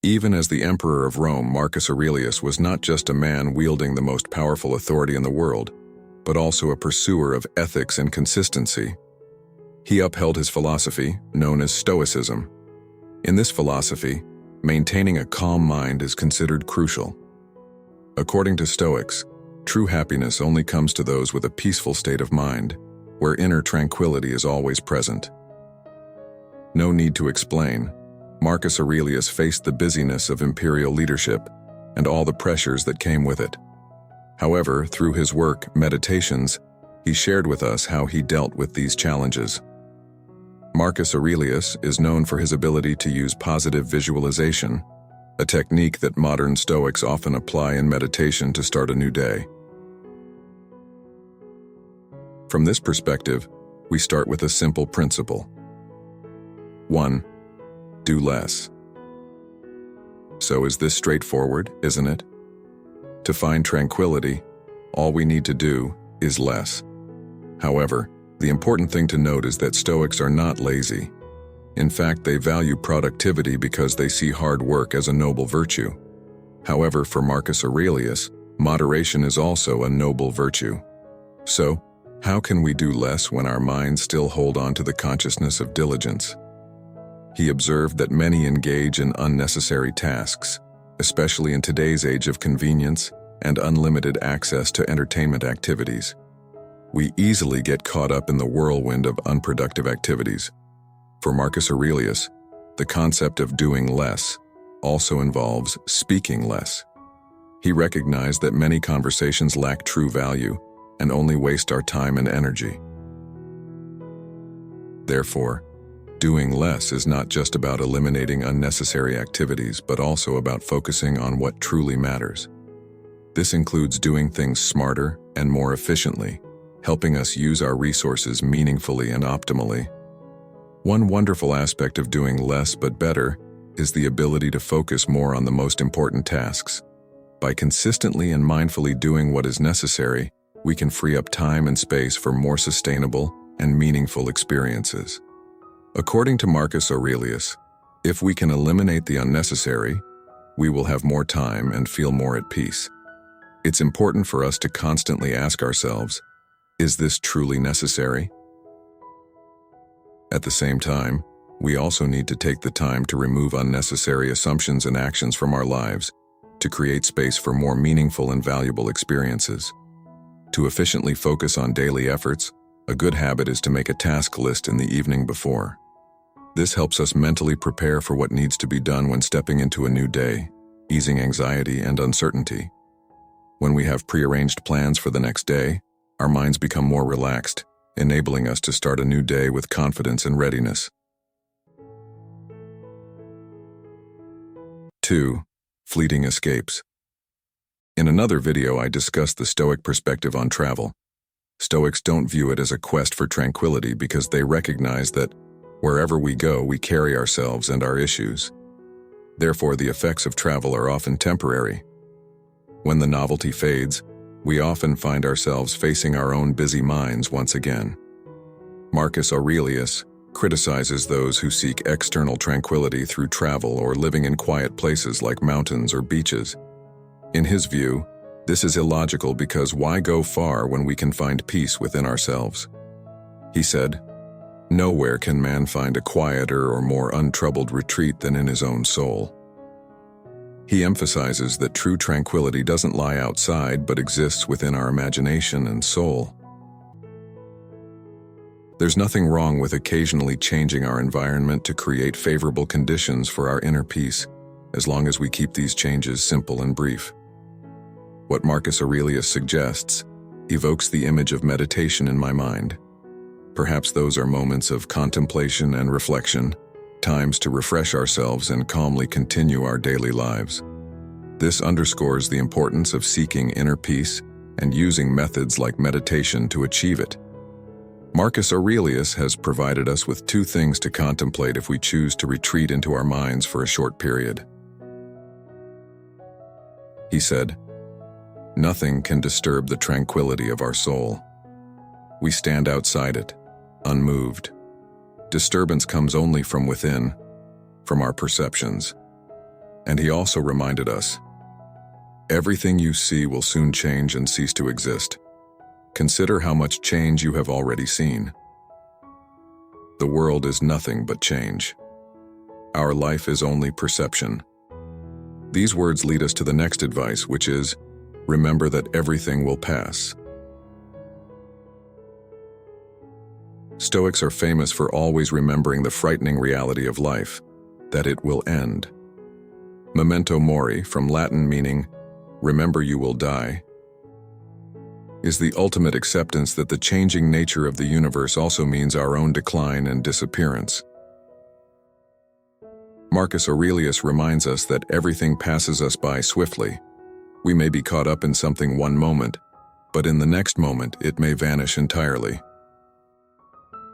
Even as the emperor of Rome, Marcus Aurelius was not just a man wielding the most powerful authority in the world, but also a pursuer of ethics and consistency. He upheld his philosophy, known as Stoicism. In this philosophy, maintaining a calm mind is considered crucial. According to Stoics, true happiness only comes to those with a peaceful state of mind, where inner tranquility is always present. No need to explain, Marcus Aurelius faced the busyness of imperial leadership and all the pressures that came with it. However, through his work, Meditations, he shared with us how he dealt with these challenges. Marcus Aurelius is known for his ability to use positive visualization, a technique that modern Stoics often apply in meditation to start a new day. From this perspective, we start with a simple principle. 1. Do less. So is this straightforward, isn't it? To find tranquility, all we need to do is less. However, the important thing to note is that Stoics are not lazy. In fact, they value productivity because they see hard work as a noble virtue. However, for Marcus Aurelius, moderation is also a noble virtue. So, how can we do less when our minds still hold on to the consciousness of diligence? He observed that many engage in unnecessary tasks, especially in today's age of convenience and unlimited access to entertainment activities. We easily get caught up in the whirlwind of unproductive activities. For Marcus Aurelius, the concept of doing less also involves speaking less. He recognized that many conversations lack true value and only waste our time and energy. Therefore, doing less is not just about eliminating unnecessary activities, but also about focusing on what truly matters. This includes doing things smarter and more efficiently, helping us use our resources meaningfully and optimally. One wonderful aspect of doing less but better is the ability to focus more on the most important tasks. By consistently and mindfully doing what is necessary, we can free up time and space for more sustainable and meaningful experiences. According to Marcus Aurelius, if we can eliminate the unnecessary, we will have more time and feel more at peace. It's important for us to constantly ask ourselves, is this truly necessary? At the same time, we also need to take the time to remove unnecessary assumptions and actions from our lives to create space for more meaningful and valuable experiences. To efficiently focus on daily efforts, a good habit is to make a task list in the evening before. This helps us mentally prepare for what needs to be done when stepping into a new day, easing anxiety and uncertainty. When we have prearranged plans for the next day, our minds become more relaxed, enabling us to start a new day with confidence and readiness. 2. Fleeting escapes. In another video, I discussed the Stoic perspective on travel. Stoics don't view it as a quest for tranquility because they recognize that wherever we go, we carry ourselves and our issues. Therefore, the effects of travel are often temporary. When the novelty fades, we often find ourselves facing our own busy minds once again. Marcus Aurelius criticizes those who seek external tranquility through travel or living in quiet places like mountains or beaches. In his view, this is illogical because why go far when we can find peace within ourselves? He said, "Nowhere can man find a quieter or more untroubled retreat than in his own soul." He emphasizes that true tranquility doesn't lie outside but exists within our imagination and soul. There's nothing wrong with occasionally changing our environment to create favorable conditions for our inner peace, as long as we keep these changes simple and brief. What Marcus Aurelius suggests evokes the image of meditation in my mind. Perhaps those are moments of contemplation and reflection, times to refresh ourselves and calmly continue our daily lives. This underscores the importance of seeking inner peace and using methods like meditation to achieve it. Marcus Aurelius has provided us with two things to contemplate if we choose to retreat into our minds for a short period. He said, "Nothing can disturb the tranquility of our soul. We stand outside it, unmoved. Disturbance comes only from within, from our perceptions. And he also reminded us, everything you see will soon change and cease to exist. Consider how much change you have already seen. The world is nothing but change. Our life is only perception. These words lead us to the next advice, which is, remember that everything will pass. Stoics are famous for always remembering the frightening reality of life, that it will end. Memento mori, from Latin meaning, remember you will die, is the ultimate acceptance that the changing nature of the universe also means our own decline and disappearance. Marcus Aurelius reminds us that everything passes us by swiftly. We may be caught up in something one moment, but in the next moment it may vanish entirely.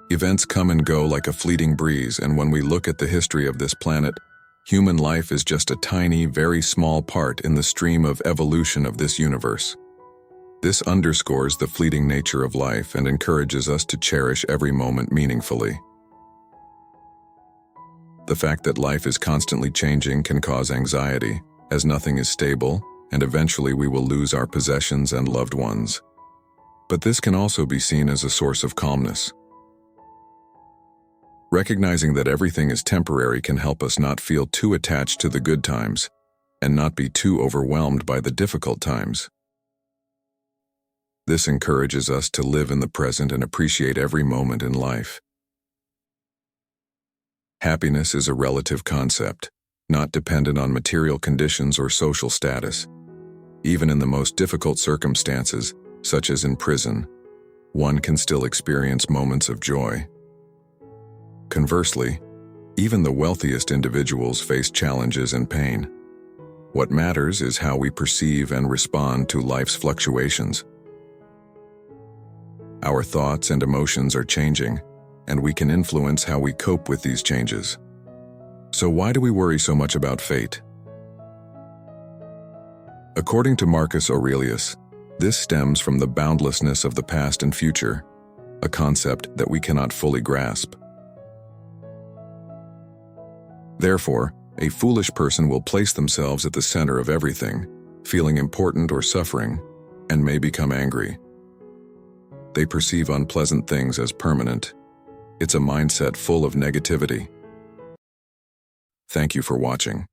Events come and go like a fleeting breeze, and when we look at the history of this planet, human life is just a tiny, very small part in the stream of evolution of this universe. This underscores the fleeting nature of life and encourages us to cherish every moment meaningfully. The fact that life is constantly changing can cause anxiety, as nothing is stable, and eventually we will lose our possessions and loved ones. But this can also be seen as a source of calmness. Recognizing that everything is temporary can help us not feel too attached to the good times, and not be too overwhelmed by the difficult times. This encourages us to live in the present and appreciate every moment in life. Happiness is a relative concept, not dependent on material conditions or social status. Even in the most difficult circumstances, such as in prison, one can still experience moments of joy. Conversely, even the wealthiest individuals face challenges and pain. What matters is how we perceive and respond to life's fluctuations. Our thoughts and emotions are changing, and we can influence how we cope with these changes. So why do we worry so much about fate? According to Marcus Aurelius, this stems from the boundlessness of the past and future, a concept that we cannot fully grasp. Therefore, a foolish person will place themselves at the center of everything, feeling important or suffering, and may become angry. They perceive unpleasant things as permanent. It's a mindset full of negativity. Thank you for watching.